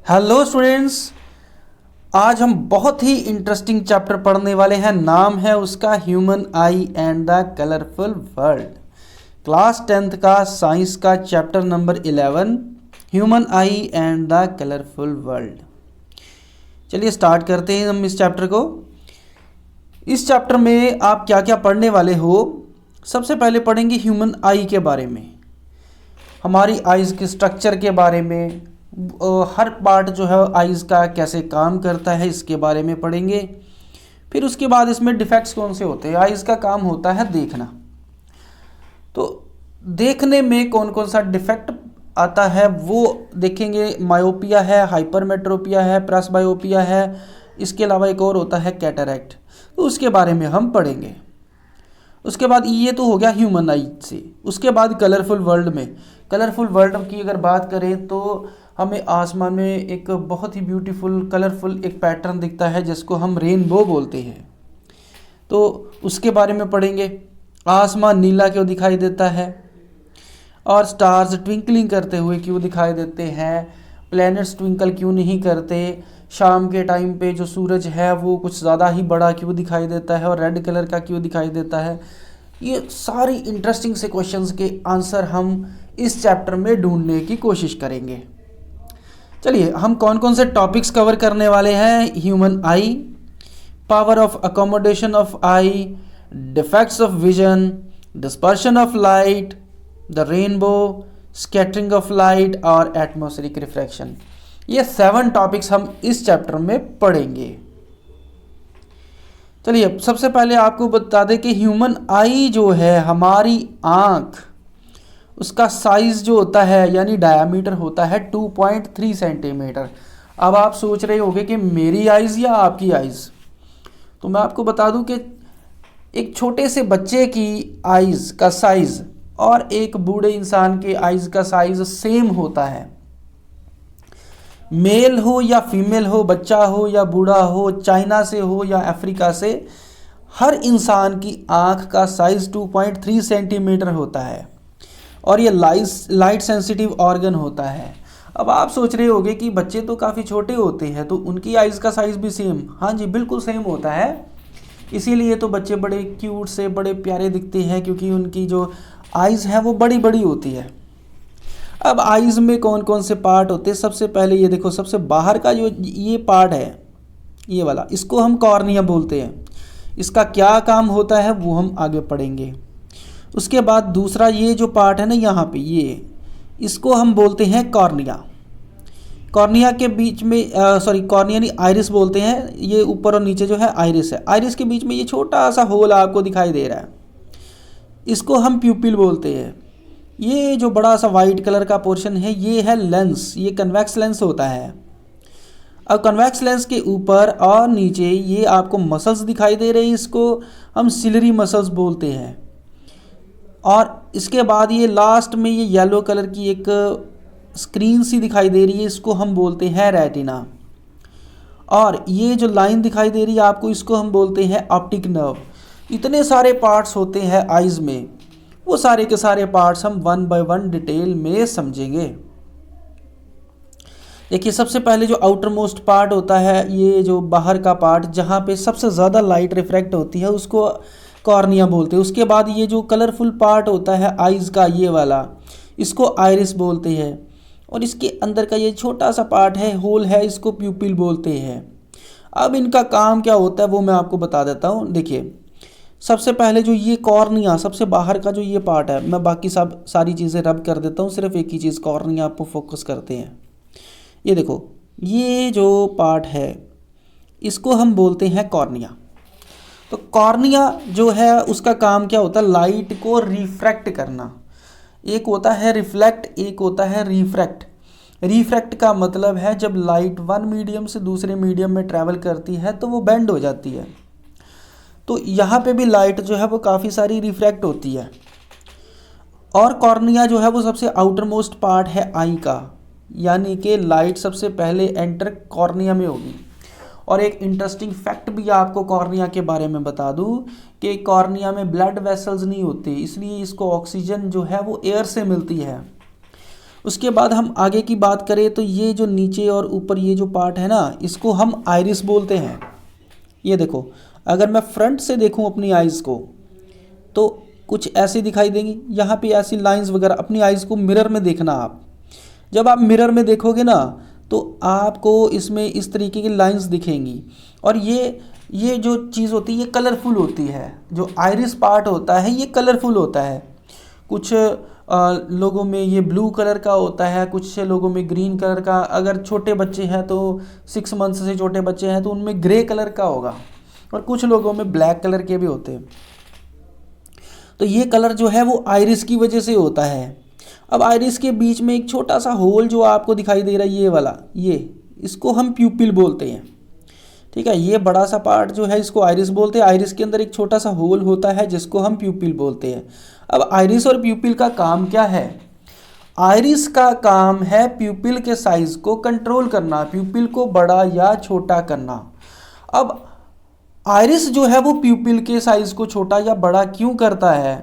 Hello students. आज हम बहुत ही इंटरेस्टिंग चैप्टर पढ़ने वाले हैं। नाम है उसका human I and the colourful world. Class 10th का साइंस का chapter number 11, human I and the colourful world. चलिए स्टार्ट करते हैं हम इस चैप्टर को। इस चैप्टर में आप क्या क्या पढ़ने वाले हो। सबसे पहले पढ़ेंगे ह्यूमन आई के बारे में, हमारी आइज़ के स्ट्रक्चर के बारे में, हर पार्ट जो है आइज़ का कैसे काम करता है इसके बारे में पढ़ेंगे। फिर उसके बाद इसमें डिफेक्ट्स कौन से होते हैं। आइज़ का काम होता है देखना, तो देखने में कौन कौन सा डिफेक्ट आता है वो देखेंगे। मायोपिया है, हाइपरमेट्रोपिया है, प्रेसबायोपिया है, इसके अलावा एक और होता है कैटरैक्ट, तो उसके बारे में हम पढ़ेंगे। उसके बाद ये तो हो गया ह्यूमन आई से। उसके बाद कलरफुल वर्ल्ड में, कलरफुल वर्ल्ड की अगर बात करें तो हमें आसमान में एक बहुत ही ब्यूटीफुल कलरफुल एक पैटर्न दिखता है जिसको हम रेनबो बोलते हैं, तो उसके बारे में पढ़ेंगे। आसमान नीला क्यों दिखाई देता है, और स्टार्स ट्विंकलिंग करते हुए क्यों दिखाई देते हैं, प्लैनेट्स ट्विंकल क्यों नहीं करते, शाम के टाइम पे जो सूरज है वो कुछ ज़्यादा ही बड़ा क्यों दिखाई देता है और रेड कलर का क्यों दिखाई देता है। ये सारी इंटरेस्टिंग से क्वेश्चंस के आंसर हम इस चैप्टर में ढूंढने की कोशिश करेंगे। चलिए हम कौन कौन से टॉपिक्स कवर करने वाले हैं। Human I, power of accommodation of I, defects of vision, dispersion of light, the rainbow, scattering of light और एटमॉस्फेरिक रिफ्रैक्शन। ये 7 टॉपिक्स हम इस चैप्टर में पढ़ेंगे। चलिए सबसे पहले आपको बता दें कि ह्यूमन आई जो है, हमारी आँख, उसका साइज़ जो होता है यानी डायामीटर होता है 2.3 सेंटीमीटर। अब आप सोच रहे होंगे कि मेरी आइज़ या आपकी आइज़, तो मैं आपको बता दूं कि एक छोटे से बच्चे की आइज़ का साइज़ और एक बूढ़े इंसान के आइज़ का साइज़ सेम होता है। मेल हो या फीमेल हो, बच्चा हो या बूढ़ा हो, चाइना से हो या अफ्रीका से, हर इंसान की आँख का साइज़ 2.3 सेंटीमीटर होता है और ये लाइट सेंसिटिव ऑर्गन होता है। अब आप सोच रहे होंगे कि बच्चे तो काफ़ी छोटे होते हैं तो उनकी आइज़ का साइज़ भी सेम। हाँ जी, बिल्कुल सेम होता है। इसीलिए तो बच्चे बड़े क्यूट से बड़े प्यारे दिखते हैं, क्योंकि उनकी जो आइज़ है वो बड़ी बड़ी होती है। अब आइज़ में कौन कौन से पार्ट होते हैं। सबसे पहले ये देखो, सबसे बाहर का जो ये पार्ट है, ये वाला, इसको हम कॉर्निया बोलते हैं। इसका क्या काम होता है वो हम आगे पढ़ेंगे। उसके बाद दूसरा ये जो पार्ट है ना यहाँ पे, ये, इसको हम बोलते हैं कॉर्निया। कॉर्निया के बीच में कॉर्निया नहीं, आइरिस बोलते हैं। ये ऊपर और नीचे जो है आइरिस है। आइरिस के बीच में ये छोटा सा होल आपको दिखाई दे रहा है, इसको हम प्यूपिल बोलते हैं। ये जो बड़ा सा वाइट कलर का पोर्शन है ये है लेंस, ये कन्वेक्स लेंस होता है। अब कन्वेक्स लेंस के ऊपर और नीचे ये आपको मसल्स दिखाई दे रहे हैं, इसको हम सिलरी मसल्स बोलते हैं। और इसके बाद ये लास्ट में ये येलो कलर की एक स्क्रीन सी दिखाई दे रही है, इसको हम बोलते हैं रेटिना। और ये जो लाइन दिखाई दे रही है आपको, इसको हम बोलते हैं ऑप्टिक नर्व। इतने सारे पार्ट्स होते हैं आइज़ में, वो सारे के सारे पार्ट्स हम 1 बाय 1 डिटेल में समझेंगे। देखिए सबसे पहले जो आउटर मोस्ट पार्ट होता है, ये जो बाहर का पार्ट जहाँ पे सबसे ज़्यादा लाइट रिफ्रैक्ट होती है, उसको कॉर्निया बोलते हैं। उसके बाद ये जो कलरफुल पार्ट होता है आइज़ का, ये वाला, इसको आइरिस बोलते हैं। और इसके अंदर का ये छोटा सा पार्ट है, होल है, इसको प्यूपिल बोलते हैं। अब इनका काम क्या होता है वो मैं आपको बता देता हूँ। देखिए सबसे पहले जो ये कॉर्निया, सबसे बाहर का जो ये पार्ट है, मैं बाकी सब सारी चीज़ें रब कर देता हूँ, सिर्फ एक ही चीज़ कॉर्निया आप फोकस करते हैं। ये देखो, ये जो पार्ट है इसको हम बोलते हैं कॉर्निया। तो कॉर्निया जो है उसका काम क्या होता है, लाइट को रिफ्रैक्ट करना। एक होता है रिफ्लेक्ट, एक होता है रिफ्रैक्ट। रिफ्रैक्ट का मतलब है जब लाइट वन मीडियम से दूसरे मीडियम में ट्रैवल करती है तो वो बेंड हो जाती है। तो यहाँ पे भी लाइट जो है वो काफ़ी सारी रिफ्रैक्ट होती है। और कॉर्निया जो है वो सबसे आउटर मोस्ट पार्ट है आई का, यानी कि लाइट सबसे पहले एंटर कॉर्निया में होगी। और एक इंटरेस्टिंग फैक्ट भी आपको कॉर्निया के बारे में बता दूं कि कॉर्निया में ब्लड वेसल्स नहीं होते, इसलिए इसको ऑक्सीजन जो है वो एयर से मिलती है। उसके बाद हम आगे की बात करें तो ये जो नीचे और ऊपर ये जो पार्ट है ना, इसको हम आइरिस बोलते हैं। ये देखो, अगर मैं फ्रंट से देखूं अपनी आइज़ को तो कुछ ऐसी दिखाई देंगी, यहाँ पे ऐसी लाइंस वगैरह। अपनी आइज़ को मिरर में देखना आप, जब आप मिरर में देखोगे ना तो आपको इसमें इस तरीके की लाइंस दिखेंगी। और ये जो चीज़ होती है ये कलरफुल होती है, जो आइरिस पार्ट होता है ये कलरफुल होता है। कुछ लोगों में ये ब्लू कलर का होता है, कुछ लोगों में ग्रीन कलर का। अगर छोटे बच्चे हैं तो 6 मंथ से छोटे बच्चे हैं तो उनमें ग्रे कलर का होगा, और कुछ लोगों में ब्लैक कलर के भी होते हैं। तो ये कलर जो है वो आइरिस की वजह से होता है। अब आइरिस के बीच में एक छोटा सा होल जो आपको दिखाई दे रहा है, ये वाला, ये इसको हम प्यूपिल बोलते हैं। ठीक है, ये बड़ा सा पार्ट जो है इसको आइरिस बोलते हैं। आइरिस के अंदर एक छोटा सा होल होता है जिसको हम प्यूपिल बोलते हैं। अब आइरिस और प्यूपिल का काम क्या है? आइरिस का काम है प्यूपिल के साइज को कंट्रोल करना, प्यूपिल को बड़ा या छोटा करना। अब आइरिस जो है वो प्यूपिल के साइज को छोटा या बड़ा क्यों करता है?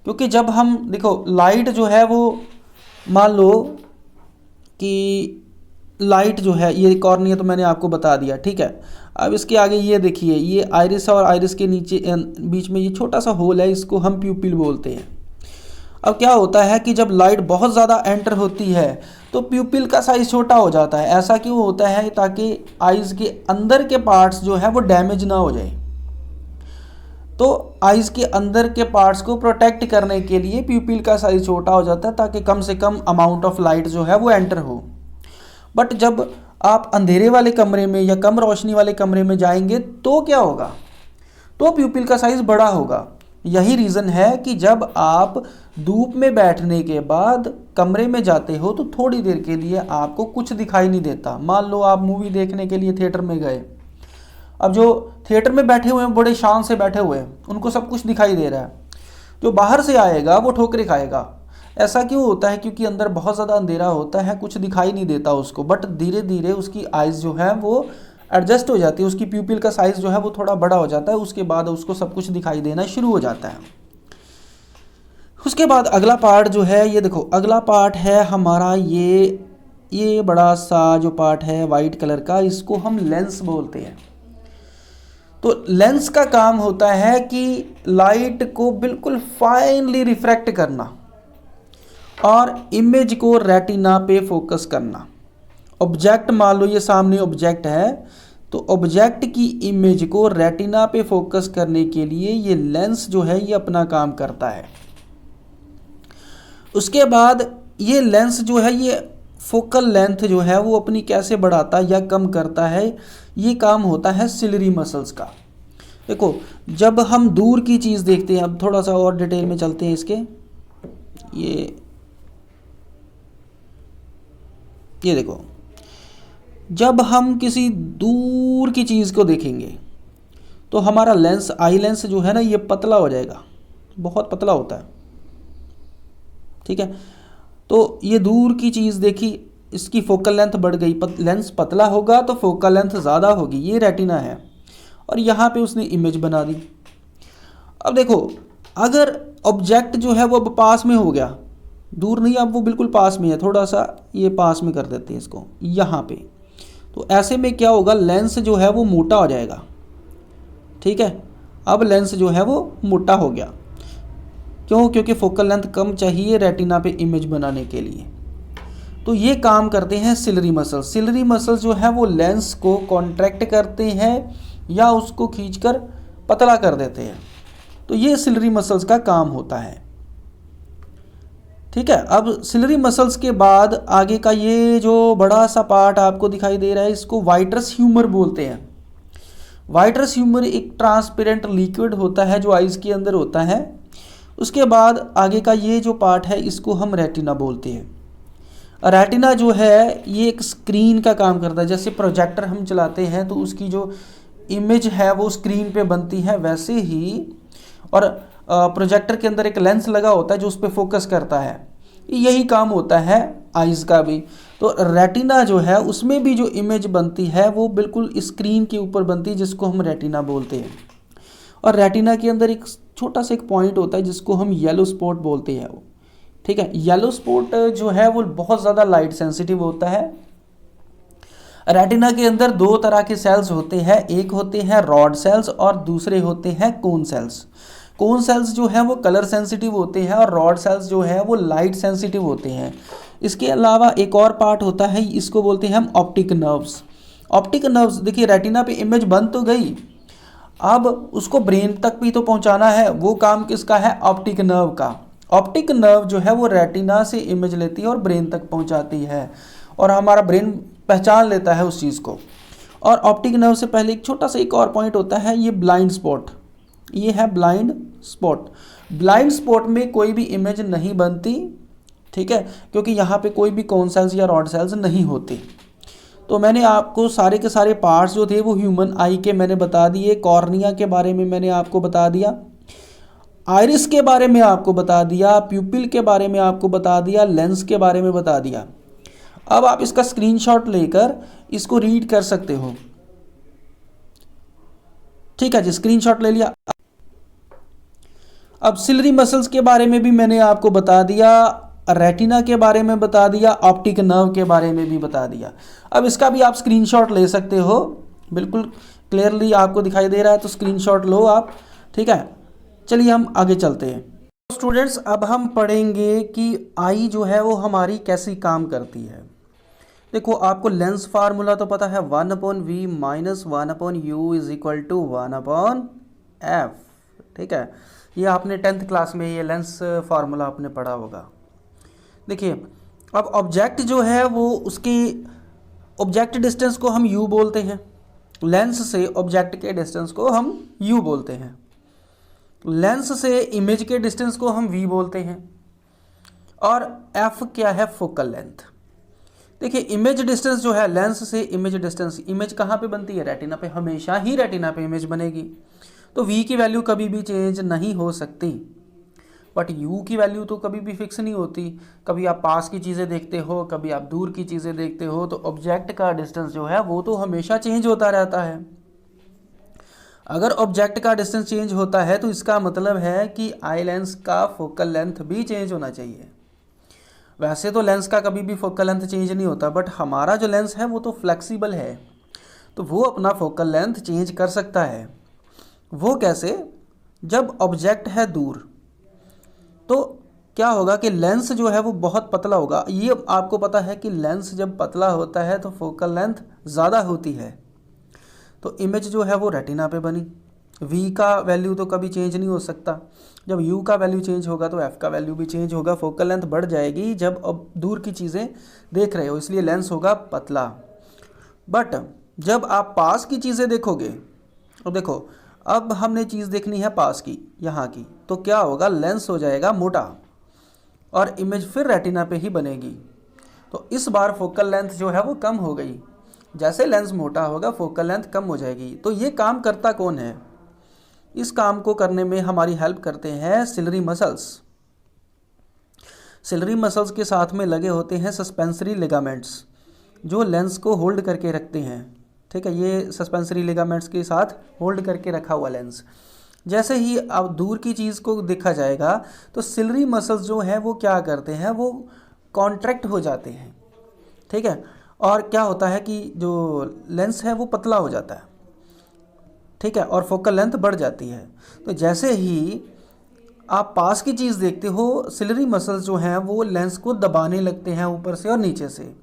क्योंकि जब हम देखो लाइट जो है वो, मान लो कि लाइट जो है ये कॉर्निया तो मैंने आपको बता दिया, ठीक है। अब इसके आगे ये देखिए, ये आइरिस और आइरिस के नीचे बीच में ये छोटा सा होल है, इसको हम प्यूपिल बोलते हैं। अब क्या होता है कि जब लाइट बहुत ज़्यादा एंटर होती है तो प्यूपिल का साइज़ छोटा हो जाता है। ऐसा क्यों होता है? ताकि आइज़ के अंदर के पार्ट्स जो है वो डैमेज ना हो जाए। तो आइज़ के अंदर के पार्ट्स को प्रोटेक्ट करने के लिए प्यूपिल का साइज़ छोटा हो जाता है, ताकि कम से कम अमाउंट ऑफ लाइट जो है वो एंटर हो। बट जब आप अंधेरे वाले कमरे में या कम रोशनी वाले कमरे में जाएंगे तो क्या होगा? तो प्यूपिल का साइज़ बड़ा होगा। यही रीज़न है कि जब आप धूप में बैठने के बाद कमरे में जाते हो तो थोड़ी देर के लिए आपको कुछ दिखाई नहीं देता। मान लो आप मूवी देखने के लिए थिएटर में गए, अब जो थिएटर में बैठे हुए हैं बड़े शान से बैठे हुए हैं, उनको सब कुछ दिखाई दे रहा है। जो बाहर से आएगा वो ठोकरे खाएगा। ऐसा क्यों होता है? क्योंकि अंदर बहुत ज़्यादा अंधेरा होता है, कुछ दिखाई नहीं देता उसको। बट धीरे धीरे उसकी आइज़ जो है वो एडजस्ट हो जाती है, उसकी प्यूपिल का साइज़ जो है वो थोड़ा बड़ा हो जाता है, उसके बाद उसको सब कुछ दिखाई देना शुरू हो जाता है। उसके बाद अगला पार्ट जो है, ये देखो अगला पार्ट है हमारा ये बड़ा सा जो पार्ट है वाइट कलर का, इसको हम लेंस बोलते हैं। तो लेंस का काम होता है कि लाइट को बिल्कुल फाइनली रिफ्रैक्ट करना और इमेज को रेटिना पे फोकस करना। ऑब्जेक्ट, मान लो ये सामने ऑब्जेक्ट है, तो ऑब्जेक्ट की इमेज को रेटिना पे फोकस करने के लिए ये लेंस जो है ये अपना काम करता है। उसके बाद ये लेंस जो है ये फोकल लेंथ जो है वो अपनी कैसे बढ़ाता या कम करता है, ये काम होता है सिलरी मसल्स का। देखो जब हम दूर की चीज़ देखते हैं, अब थोड़ा सा और डिटेल में चलते हैं इसके। ये देखो, जब हम किसी दूर की चीज़ को देखेंगे तो हमारा लेंस, आई लेंस जो है ना ये पतला हो जाएगा, बहुत पतला होता है, ठीक है। तो ये दूर की चीज़ देखी, इसकी फोकल लेंथ बढ़ गई, लेंस पतला होगा तो फोकल लेंथ ज़्यादा होगी, ये रेटिना है। और यहाँ पे उसने इमेज बना दी। अब देखो अगर ऑब्जेक्ट जो है वो अब पास में हो गया, दूर नहीं, अब वो बिल्कुल पास में है, थोड़ा सा ये पास में कर देते हैं इसको यहाँ पे, तो ऐसे में क्या होगा, लेंस जो है वो मोटा हो जाएगा, ठीक है। अब लेंस जो है वो मोटा हो गया, क्यों? क्योंकि फोकल लेंथ कम चाहिए रेटिना पे इमेज बनाने के लिए। तो ये काम करते हैं सिलरी मसल्स। सिलरी मसल्स जो है वो लेंस को कॉन्ट्रैक्ट करते हैं या उसको खींचकर पतला कर देते हैं। तो ये सिलरी मसल्स का काम होता है, ठीक है। अब सिलरी मसल्स के बाद आगे का ये जो बड़ा सा पार्ट आपको दिखाई दे रहा है, इसको वाइट्रस ह्यूमर बोलते हैं। वाइट्रस ह्यूमर एक ट्रांसपेरेंट लिक्विड होता है जो आइज़ के अंदर होता है। उसके बाद आगे का ये जो पार्ट है इसको हम रेटिना बोलते हैं। रेटिना जो है ये एक स्क्रीन का काम करता है। जैसे प्रोजेक्टर हम चलाते हैं तो उसकी जो इमेज है वो स्क्रीन पे बनती है, वैसे ही और प्रोजेक्टर के अंदर एक लेंस लगा होता है जो उस पर फोकस करता है। यही काम होता है आइज़ का भी। तो रेटिना जो है उसमें भी जो इमेज बनती है वो बिल्कुल स्क्रीन के ऊपर बनती है, जिसको हम रेटिना बोलते हैं। और रेटिना के अंदर एक छोटा सा एक पॉइंट होता है जिसको हम येलो स्पॉट बोलते हैं। ठीक है। येलो स्पॉट जो है वो बहुत ज़्यादा लाइट सेंसिटिव होता है। रेटिना के अंदर दो तरह के सेल्स होते हैं, एक होते हैं रॉड सेल्स और दूसरे होते हैं कोन सेल्स। कोन सेल्स जो है वो कलर सेंसिटिव होते हैं और रॉड सेल्स जो है वो लाइट सेंसिटिव होते हैं। इसके अलावा एक और पार्ट होता है, इसको बोलते हैं हम ऑप्टिक नर्व्स। ऑप्टिक नर्व्स, देखिए रेटिना पे इमेज बन तो गई, अब उसको ब्रेन तक भी तो पहुंचाना है, वो काम किसका है? ऑप्टिक नर्व का। ऑप्टिक नर्व जो है वो रेटिना से इमेज लेती है और ब्रेन तक पहुंचाती है, और हमारा ब्रेन पहचान लेता है उस चीज़ को। और ऑप्टिक नर्व से पहले एक छोटा सा एक और पॉइंट होता है, ये ब्लाइंड स्पॉट। ये है ब्लाइंड स्पॉट। ब्लाइंड स्पॉट में कोई भी इमेज नहीं बनती, ठीक है, क्योंकि यहाँ पे कोई भी कोन सेल्स या रॉड सेल्स नहीं होते। तो मैंने आपको सारे के सारे पार्ट्स जो थे वो ह्यूमन आई के मैंने बता दिए। कॉर्निया के बारे में मैंने आपको बता दिया, आइरिस के बारे में आपको बता दिया, प्यूपिल के बारे में आपको बता दिया, लेंस के बारे में बता दिया। अब आप इसका स्क्रीनशॉट लेकर इसको रीड कर सकते हो। ठीक है जी, स्क्रीनशॉट ले लिया। अब सिलरी मसल्स के बारे में भी मैंने आपको बता दिया, रेटिना के बारे में बता दिया, ऑप्टिक नर्व के बारे में भी बता दिया। अब इसका भी आप स्क्रीनशॉट ले सकते हो, बिल्कुल क्लियरली आपको दिखाई दे रहा है तो स्क्रीनशॉट लो आप। ठीक है, चलिए हम आगे चलते हैं। स्टूडेंट्स, अब हम पढ़ेंगे कि आई जो है वो हमारी कैसी काम करती है। देखो, आपको लेंस फार्मूला तो पता है, 1/v minus 1/u is equal to 1/f। ठीक है, ये आपने 10th क्लास में ये लेंस फार्मूला आपने पढ़ा होगा। देखिए, अब ऑब्जेक्ट जो है वो उसकी ऑब्जेक्ट डिस्टेंस को हम u बोलते हैं, लेंस से ऑब्जेक्ट के डिस्टेंस को हम u बोलते हैं, लेंस से इमेज के डिस्टेंस को हम v बोलते हैं, और f क्या है? Focal length. देखिए, इमेज डिस्टेंस जो है, लेंस से इमेज डिस्टेंस, इमेज कहाँ पे बनती है? रेटिना पे, हमेशा ही रेटिना पे इमेज बनेगी, तो v की वैल्यू कभी भी चेंज नहीं हो सकती। बट u की वैल्यू तो कभी भी फिक्स नहीं होती, कभी आप पास की चीज़ें देखते हो, कभी आप दूर की चीज़ें देखते हो, तो ऑब्जेक्ट का डिस्टेंस जो है वो तो हमेशा चेंज होता रहता है। अगर ऑब्जेक्ट का डिस्टेंस चेंज होता है तो इसका मतलब है कि आई लेंस का फोकल लेंथ भी चेंज होना चाहिए। वैसे तो लेंस का कभी भी फोकल लेंथ चेंज नहीं होता, बट हमारा जो लेंस है वो तो फ्लेक्सिबल है, तो वो अपना फोकल लेंथ चेंज कर सकता है। वो कैसे? जब ऑब्जेक्ट है दूर तो क्या होगा कि लेंस जो है वो बहुत पतला होगा। ये आपको पता है कि लेंस जब पतला होता है तो फोकल लेंथ ज़्यादा होती है, तो इमेज जो है वो रेटिना पे बनी। v का वैल्यू तो कभी चेंज नहीं हो सकता, जब u का वैल्यू चेंज होगा तो f का वैल्यू भी चेंज होगा, फोकल लेंथ बढ़ जाएगी जब अब दूर की चीज़ें देख रहे हो, इसलिए लेंस होगा पतला। बट जब आप पास की चीज़ें देखोगे, तो देखो अब हमने चीज़ देखनी है पास की, यहाँ की, तो क्या होगा? लेंस हो जाएगा मोटा और इमेज फिर रेटिना पे ही बनेगी। तो इस बार फोकल लेंथ जो है वो कम हो गई, जैसे लेंस मोटा होगा फोकल लेंथ कम हो जाएगी। तो ये काम करता कौन है? इस काम को करने में हमारी हेल्प करते हैं सिलरी मसल्स। सिलरी मसल्स के साथ में लगे होते हैं सस्पेंसरी लिगामेंट्स, जो लेंस को होल्ड करके रखते हैं। ठीक है, ये सस्पेंसरी लिगामेंट्स के साथ होल्ड करके रखा हुआ लेंस। जैसे ही अब दूर की चीज़ को देखा जाएगा तो सिलरी मसल्स जो है वो क्या करते हैं? वो कॉन्ट्रैक्ट हो जाते हैं। ठीक है, और क्या होता है कि जो लेंस है वो पतला हो जाता है। ठीक है, और फोकल लेंथ बढ़ जाती है। तो जैसे ही आप पास की चीज़ देखते हो, सिलरी मसल्स जो हैं वो लेंस को दबाने लगते हैं ऊपर से और नीचे से,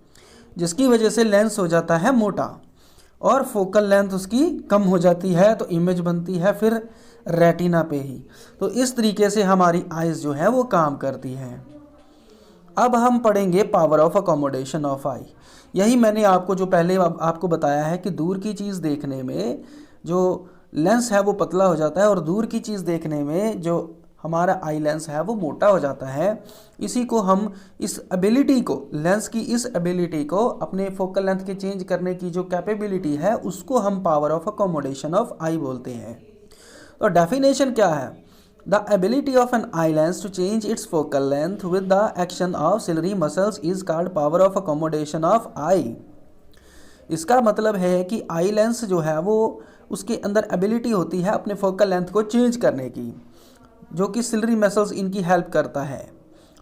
जिसकी वजह से लेंस हो जाता है मोटा और फोकल लेंथ उसकी कम हो जाती है, तो इमेज बनती है फिर रेटिना पे ही। तो इस तरीके से हमारी आइज़ जो है वो काम करती हैं। अब हम पढ़ेंगे पावर ऑफ अकोमोडेशन ऑफ आई। यही मैंने आपको जो पहले आपको बताया है कि दूर की चीज़ देखने में जो लेंस है वो पतला हो जाता है और दूर की चीज़ देखने में जो हमारा आई लेंस है वो मोटा हो जाता है। इसी को हम इस एबिलिटी को, लेंस की इस एबिलिटी को अपने फोकल लेंथ के चेंज करने की जो कैपेबिलिटी है उसको हम power of accommodation of eye बोलते हैं। तो डेफिनेशन क्या है? The ability of an eye lens to change its focal length with the action of ciliary muscles is called power of accommodation of eye. इसका मतलब है कि आई लेंस जो है वो उसके अंदर एबिलिटी होती है अपने फोकल लेंथ को चेंज करने की, जो कि सिलरी मसल्स इनकी हेल्प करता है।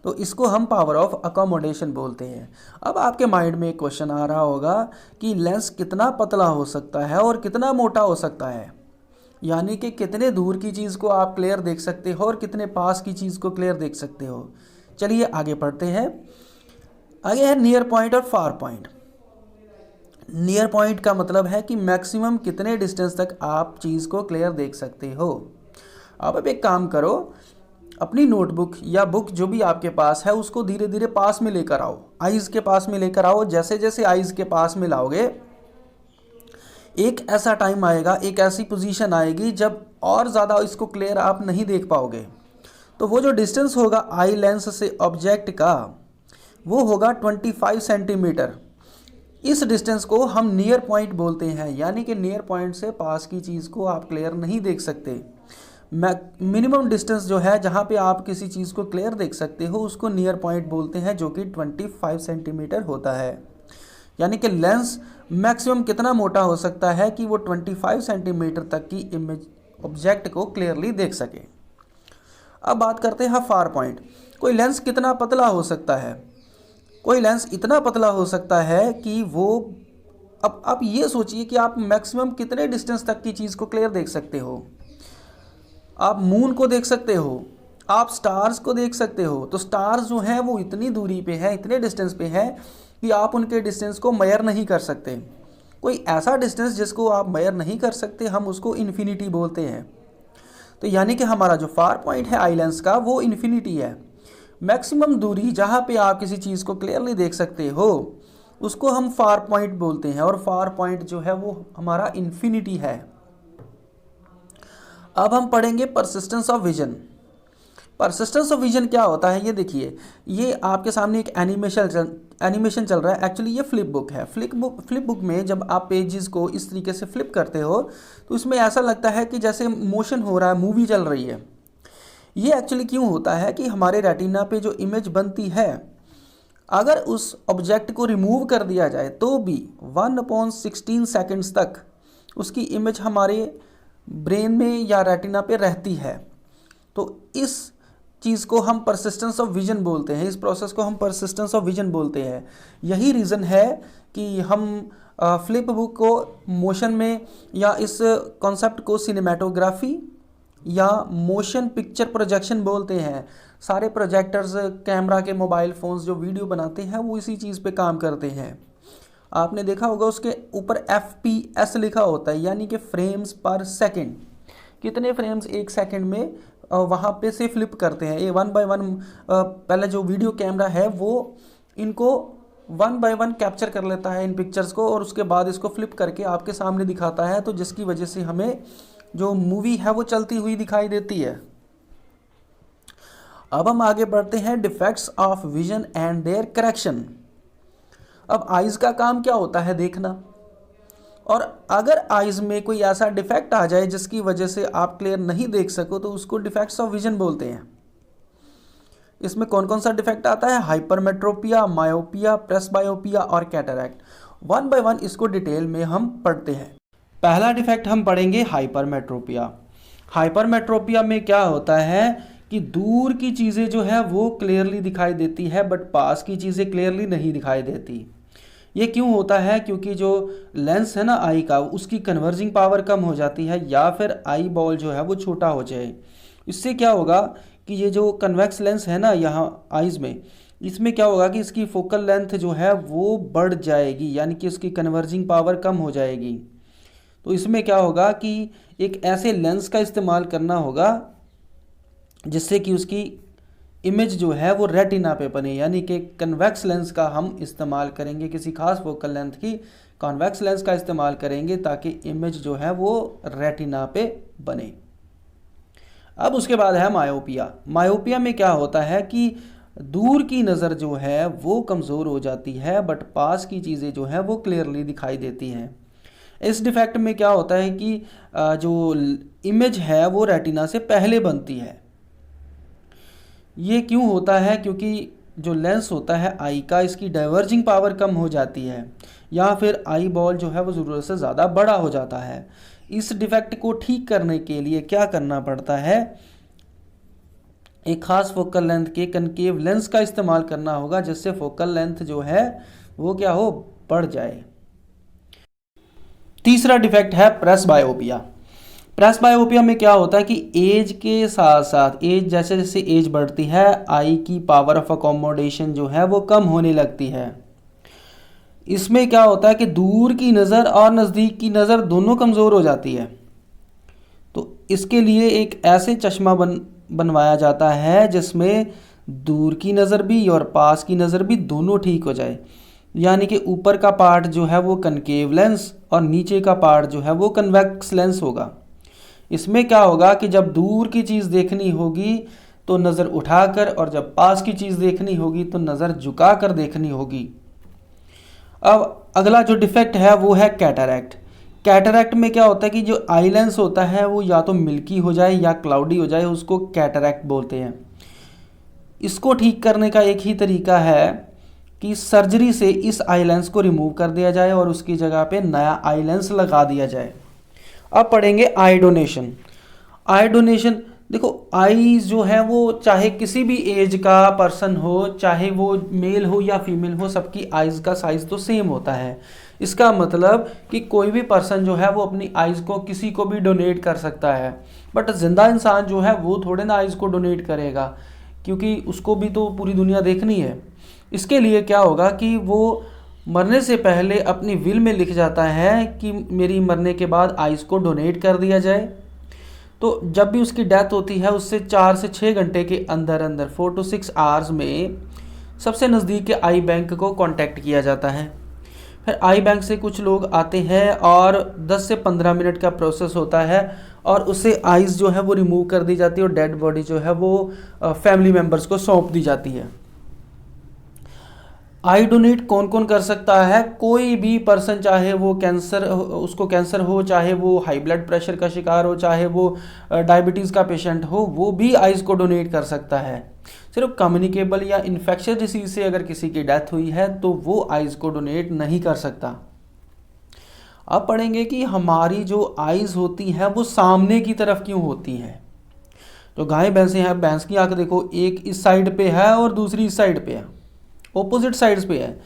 तो इसको हम पावर ऑफ अकोमोडेशन बोलते हैं। अब आपके माइंड में एक क्वेश्चन आ रहा होगा कि लेंस कितना पतला हो सकता है और कितना मोटा हो सकता है, यानी कि कितने दूर की चीज़ को आप क्लियर देख सकते हो और कितने पास की चीज़ को क्लियर देख सकते हो। चलिए आगे पढ़ते हैं। आगे है नियर पॉइंट और फार पॉइंट। नियर पॉइंट का मतलब है कि मैक्सिमम कितने डिस्टेंस तक आप चीज़ को क्लियर देख सकते हो। अब एक काम करो, अपनी नोटबुक या बुक जो भी आपके पास है उसको धीरे धीरे पास में लेकर आओ, आइज़ के पास में लेकर आओ। जैसे जैसे आइज़ के पास में लाओगे, एक ऐसा टाइम आएगा, एक ऐसी पोजीशन आएगी जब और ज़्यादा इसको क्लियर आप नहीं देख पाओगे। तो वो जो डिस्टेंस होगा आई लेंस से ऑब्जेक्ट का, वो होगा 25 सेंटीमीटर। इस डिस्टेंस को हम नियर पॉइंट बोलते हैं, यानी कि नियर पॉइंट से पास की चीज़ को आप क्लियर नहीं देख सकते। मिनिमम डिस्टेंस जो है जहाँ पे आप किसी चीज़ को क्लियर देख सकते हो उसको नियर पॉइंट बोलते हैं, जो कि 25 सेंटीमीटर होता है। यानी कि लेंस मैक्सिमम कितना मोटा हो सकता है कि वो 25 सेंटीमीटर तक की इमेज ऑब्जेक्ट को क्लियरली देख सके। अब बात करते हैं फार पॉइंट। कोई लेंस कितना पतला हो सकता है? कोई लेंस इतना पतला हो सकता है कि वो, अब आप ये सोचिए कि आप मैक्सिमम कितने डिस्टेंस तक की चीज़ को क्लियर देख सकते हो। आप मून को देख सकते हो, आप स्टार्स को देख सकते हो। तो स्टार्स जो हैं वो इतनी दूरी पे हैं, इतने डिस्टेंस पे हैं कि आप उनके डिस्टेंस को मेजर नहीं कर सकते। कोई ऐसा डिस्टेंस जिसको आप मेजर नहीं कर सकते, हम उसको इन्फिनिटी बोलते हैं। तो यानी कि हमारा जो फार पॉइंट है आई लेंस का, वो इन्फिनिटी है। मैक्सिमम दूरी जहाँ पे आप किसी चीज़ को क्लियरली देख सकते हो उसको हम फार पॉइंट बोलते हैं, और फार पॉइंट जो है वो हमारा इन्फिनिटी है। अब हम पढ़ेंगे persistence of vision. Persistence of vision क्या होता है, ये देखिए, ये आपके सामने एक एनिमेशन चल रहा है। एक्चुअली ये फ्लिप बुक है। फ्लिप बुक में जब आप पेजेस को इस तरीके से फ्लिप करते हो तो इसमें ऐसा लगता है कि जैसे मोशन हो रहा है, मूवी चल रही है। ये एक्चुअली क्यों होता है कि हमारे रेटिना पे जो इमेज बनती है, अगर उस ऑब्जेक्ट को रिमूव कर दिया जाए तो भी 1/16 सेकेंड्स तक उसकी इमेज हमारे ब्रेन में या रेटिना पे रहती है। तो इस चीज़ को हम परसिस्टेंस ऑफ विजन बोलते हैं, इस प्रोसेस को हम परसिस्टेंस ऑफ विजन बोलते हैं। यही रीज़न है कि हम फ्लिप बुक को मोशन में, या इस कॉन्सेप्ट को सिनेमेटोग्राफी या मोशन पिक्चर प्रोजेक्शन बोलते हैं। सारे प्रोजेक्टर्स, कैमरा के मोबाइल फ़ोन्स जो वीडियो बनाते हैं वो इसी चीज़ पे काम करते हैं। आपने देखा होगा उसके ऊपर FPS लिखा होता है, यानी कि फ्रेम्स पर सेकंड। कितने फ्रेम्स एक सेकंड में वहाँ पे से फ्लिप करते हैं। ये 1 बाय 1 पहले जो वीडियो कैमरा है वो इनको 1 बाय 1 कैप्चर कर लेता है इन पिक्चर्स को, और उसके बाद इसको फ्लिप करके आपके सामने दिखाता है, तो जिसकी वजह से हमें जो मूवी है वो चलती हुई दिखाई देती है। अब हम आगे बढ़ते हैं defects of vision and their correction. अब आइज़ का काम क्या होता है? देखना। और अगर आइज़ में कोई ऐसा डिफेक्ट आ जाए जिसकी वजह से आप क्लियर नहीं देख सको तो उसको डिफेक्ट्स ऑफ विजन बोलते हैं। इसमें कौन कौन सा डिफेक्ट आता है? हाइपरमेट्रोपिया, मायोपिया, प्रेसबायोपिया और कैटरैक्ट। 1 बाय 1 इसको डिटेल में हम पढ़ते हैं। पहला डिफेक्ट हम पढ़ेंगे हाइपरमेट्रोपिया। हाइपरमेट्रोपिया में क्या होता है कि दूर की चीज़ें जो है वो क्लियरली दिखाई देती है, बट पास की चीज़ें क्लियरली नहीं दिखाई देती। ये क्यों होता है? क्योंकि जो लेंस है ना आई का, उसकी कन्वर्जिंग पावर कम हो जाती है, या फिर आई बॉल जो है वो छोटा हो जाए। इससे क्या होगा कि ये जो कन्वेक्स लेंस है ना यहाँ आइज़ में, इसमें क्या होगा कि इसकी फोकल लेंथ जो है वो बढ़ जाएगी, यानी कि उसकी कन्वर्जिंग पावर कम हो जाएगी। तो इसमें क्या होगा कि एक ऐसे लेंस का इस्तेमाल करना होगा जिससे कि उसकी इमेज जो है वो रेटिना पे बने, यानी कि कन्वेक्स लेंस का हम इस्तेमाल करेंगे, किसी खास फोकल लेंथ की कॉन्वेक्स लेंस का इस्तेमाल करेंगे ताकि इमेज जो है वो रेटिना पे बने। अब उसके बाद है मायोपिया। मायोपिया में क्या होता है कि दूर की नज़र जो है वो कमज़ोर हो जाती है, बट पास की चीज़ें जो है वो क्लियरली दिखाई देती हैं। इस डिफेक्ट में क्या होता है कि जो इमेज है वो रेटिना से पहले बनती है। ये क्यों होता है? क्योंकि जो लेंस होता है आई का, इसकी डाइवर्जिंग पावर कम हो जाती है, या फिर आई बॉल जो है वो ज़रूरत से ज़्यादा बड़ा हो जाता है। इस डिफेक्ट को ठीक करने के लिए क्या करना पड़ता है? एक खास फोकल लेंथ के कनकेव लेंस का इस्तेमाल करना होगा, जिससे फोकल लेंथ जो है वो क्या हो, बढ़ जाए। तीसरा डिफेक्ट है प्रेस बायोपिया। प्रेस बायोपिया में क्या होता है कि एज के साथ साथ, एज जैसे जैसे एज बढ़ती है, आई की पावर ऑफ अकोमोडेशन जो है वो कम होने लगती है। इसमें क्या होता है कि दूर की नज़र और नज़दीक की नज़र दोनों कमज़ोर हो जाती है। तो इसके लिए एक ऐसे चश्मा बनवाया जाता है जिसमें दूर की नज़र भी और पास की नज़र भी दोनों ठीक हो जाए। यानी कि ऊपर का पार्ट जो है वो कनकेव लेंस और नीचे का पार्ट जो है वो कन्वेक्स लेंस होगा। इसमें क्या होगा कि जब दूर की चीज़ देखनी होगी तो नज़र उठाकर, और जब पास की चीज़ देखनी होगी तो नज़र झुकाकर देखनी होगी। अब अगला जो डिफेक्ट है वो है कैटरैक्ट। कैटरैक्ट में क्या होता है कि जो आई लेंस होता है वो या तो मिल्की हो जाए या क्लाउडी हो जाए, उसको कैटरैक्ट बोलते हैं। इसको ठीक करने का एक ही तरीका है कि सर्जरी से इस आई लेंस को रिमूव कर दिया जाए और उसकी जगह पे नया आई लेंस लगा दिया जाए। अब पढ़ेंगे आई डोनेशन। आई डोनेशन, देखो आई जो है वो चाहे किसी भी एज का पर्सन हो, चाहे वो मेल हो या फीमेल हो, सबकी आइज़ का साइज़ तो सेम होता है। इसका मतलब कि कोई भी पर्सन जो है वो अपनी आइज़ को किसी को भी डोनेट कर सकता है। बट ज़िंदा इंसान जो है वो थोड़े ना आइज़ को डोनेट करेगा, क्योंकि उसको भी तो पूरी दुनिया देखनी है। इसके लिए क्या होगा कि वो मरने से पहले अपनी विल में लिख जाता है कि मेरी मरने के बाद आइज़ को डोनेट कर दिया जाए। तो जब भी उसकी डेथ होती है उससे 4 से 6 घंटे के अंदर अंदर 4 to 6 आवर्स में सबसे नज़दीक के आई बैंक को कांटेक्ट किया जाता है। फिर आई बैंक से कुछ लोग आते हैं और 10 से 15 मिनट का प्रोसेस होता है और उससे आइज़ जो है वो रिमूव कर दी जाती है और डेड बॉडी जो है वो फैमिली मेम्बर्स को सौंप दी जाती है। आई डोनेट कौन कौन कर सकता है? कोई भी पर्सन, चाहे वो कैंसर, उसको कैंसर हो, चाहे वो हाई ब्लड प्रेशर का शिकार हो, चाहे वो डायबिटीज़ का पेशेंट हो, वो भी आइज़ को डोनेट कर सकता है। सिर्फ कम्युनिकेबल या इन्फेक्शियस डिसीज से अगर किसी की डेथ हुई है तो वो आइज़ को डोनेट नहीं कर सकता। अब पढ़ेंगे कि हमारी जो आइज़ होती हैं वो सामने की तरफ क्यों होती हैं। तो गाय भैंसें हैं, भैंस की आंख देखो, एक इस साइड पे है और दूसरी इस साइड पे है, ऑपोजिट साइड्स पे है।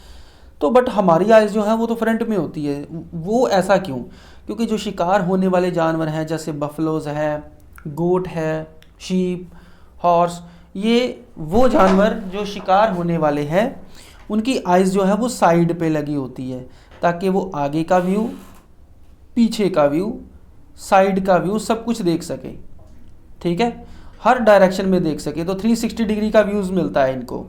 तो बट हमारी आइज़ जो है वो तो फ्रंट में होती है। वो ऐसा क्यों? क्योंकि जो शिकार होने वाले जानवर हैं जैसे बफलोज है, गोट है, शीप, हॉर्स, ये वो जानवर जो शिकार होने वाले हैं उनकी आइज़ जो है वो साइड पे लगी होती है, ताकि वो आगे का व्यू, पीछे का व्यू, साइड का व्यू सब कुछ देख सके। ठीक है, हर डायरेक्शन में देख सके, तो 360 डिग्री का व्यूज़ मिलता है इनको।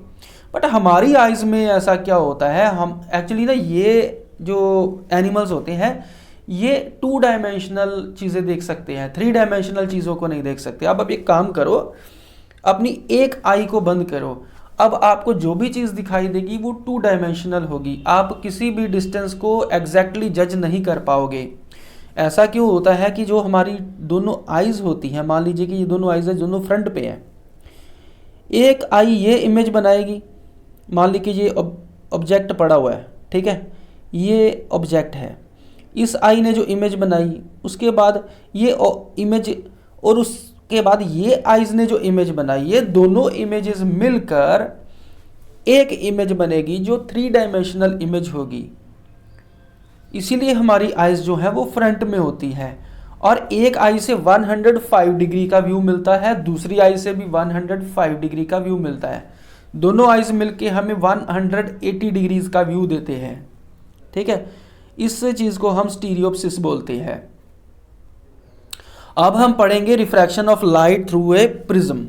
बट हमारी आइज़ में ऐसा क्या होता है, हम एक्चुअली ना, ये जो एनिमल्स होते हैं ये 2 डायमेंशनल चीज़ें देख सकते हैं, 3 डायमेंशनल चीज़ों को नहीं देख सकते। अब एक काम करो, अपनी एक आई को बंद करो, अब आपको जो भी चीज़ दिखाई देगी वो 2 डायमेंशनल होगी। आप किसी भी डिस्टेंस को एग्जैक्टली जज नहीं कर पाओगे। ऐसा क्यों होता है कि जो हमारी दोनों आइज़ होती हैं, मान लीजिए कि ये दोनों आइज़ दोनों फ्रंट पे हैं, एक आई ये इमेज बनाएगी, मान लीजिए ये ऑब्जेक्ट पड़ा हुआ है, ठीक है, ये ऑब्जेक्ट है, इस आई ने जो इमेज बनाई, उसके बाद ये इमेज, और उसके बाद ये आइज़ ने जो इमेज बनाई, ये दोनों इमेजेस मिलकर एक इमेज बनेगी जो 3 डायमेंशनल इमेज होगी। इसीलिए हमारी आइज़ जो है वो फ्रंट में होती है। और एक आई से 105 डिग्री का व्यू मिलता है, दूसरी आई से भी 105 डिग्री का व्यू मिलता है। दोनों आइज़ मिलके हमें 180 डिग्रीज का व्यू देते हैं। ठीक है, इस चीज़ को हम स्टीरियोप्सिस बोलते हैं। अब हम पढ़ेंगे refraction of light through a prism.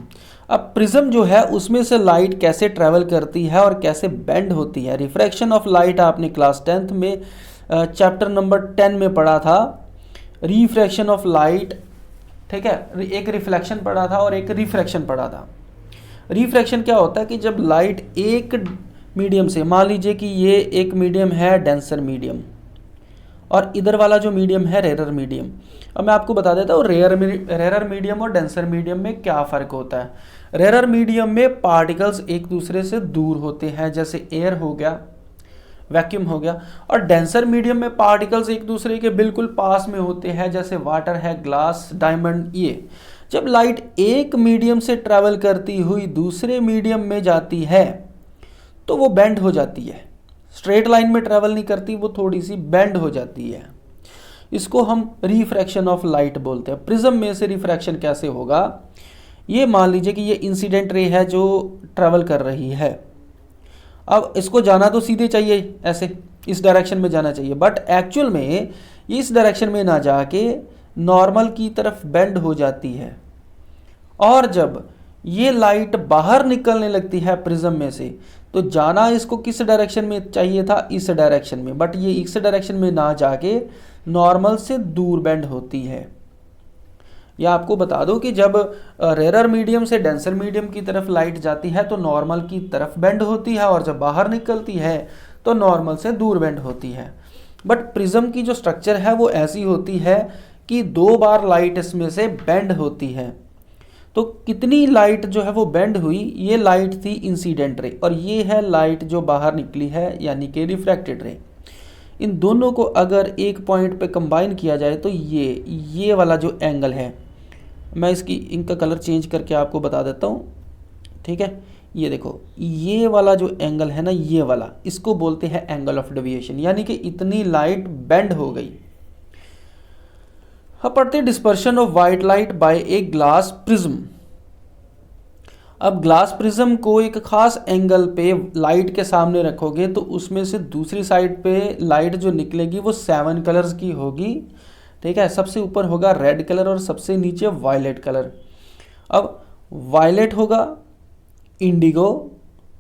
अब प्रिज्म जो है उसमें से लाइट कैसे ट्रैवल करती है और कैसे बेंड होती है। रिफ्रैक्शन ऑफ लाइट आपने क्लास 10th में चैप्टर नंबर 10 में पढ़ा था, रिफ्रैक्शन ऑफ लाइट। ठीक है, एक रिफ्लेक्शन पढ़ा था और एक रिफ्रैक्शन पढ़ा था। रिफ्रैक्शन क्या होता है कि जब लाइट एक मीडियम से, मान लीजिए कि ये एक मीडियम है डेंसर मीडियम और इधर वाला जो मीडियम है रेयर मीडियम। अब मैं आपको बता देता हूँ रेयर मीडियम और डेंसर मीडियम में क्या फ़र्क होता है। रेयर मीडियम में पार्टिकल्स एक दूसरे से दूर होते हैं, जैसे एयर हो गया, वैक्यूम हो गया, और डेंसर मीडियम में पार्टिकल्स एक दूसरे के बिल्कुल पास में होते हैं, जैसे वाटर है, ग्लास, डायमंड। ये जब लाइट एक मीडियम से ट्रैवल करती हुई दूसरे मीडियम में जाती है तो वो बेंड हो जाती है, स्ट्रेट लाइन में ट्रैवल नहीं करती, वो थोड़ी सी बेंड हो जाती है। इसको हम रिफ्रैक्शन ऑफ लाइट बोलते हैं। प्रिज्म में से रिफ्रैक्शन कैसे होगा, ये मान लीजिए कि ये इंसिडेंट रे है जो ट्रैवल कर रही है। अब इसको जाना तो सीधे चाहिए, ऐसे इस डायरेक्शन में जाना चाहिए, बट एक्चुअल में ये इस डायरेक्शन में ना जाके नॉर्मल की तरफ बेंड हो जाती है। और जब ये लाइट बाहर निकलने लगती है प्रिज्म में से, तो जाना इसको किस डायरेक्शन में चाहिए था, इस डायरेक्शन में, बट ये इस डायरेक्शन में ना जाके नॉर्मल से दूर बेंड होती है। या आपको बता दो कि जब रेयर मीडियम से डेंसर मीडियम की तरफ लाइट जाती है तो नॉर्मल की तरफ बेंड होती है, और जब बाहर निकलती है तो नॉर्मल से दूर बेंड होती है। बट प्रिज्म की जो स्ट्रक्चर है वो ऐसी होती है कि 2 बार लाइट इसमें से बेंड होती है। तो कितनी लाइट जो है वो बेंड हुई, ये लाइट थी इंसिडेंट रे, और ये है लाइट जो बाहर निकली है यानी कि रिफ्रैक्टेड रे। इन दोनों को अगर एक पॉइंट पे कंबाइन किया जाए तो ये वाला जो एंगल है, मैं इसकी इनका कलर चेंज करके आपको बता देता हूँ, ठीक है। ये देखो, ये वाला जो एंगल है ना, ये वाला, इसको बोलते हैं एंगल ऑफ डेविएशन, यानी कि इतनी लाइट बेंड हो गई। अब पढ़ते हैं dispersion of white light by a glass prism. अब ग्लास प्रिज्म को एक खास एंगल पे लाइट के सामने रखोगे तो उसमें से दूसरी साइड पे लाइट जो निकलेगी वो 7 कलर्स की होगी, ठीक है। सबसे ऊपर होगा रेड कलर और सबसे नीचे वायलेट कलर। अब वायलेट होगा, Indigo,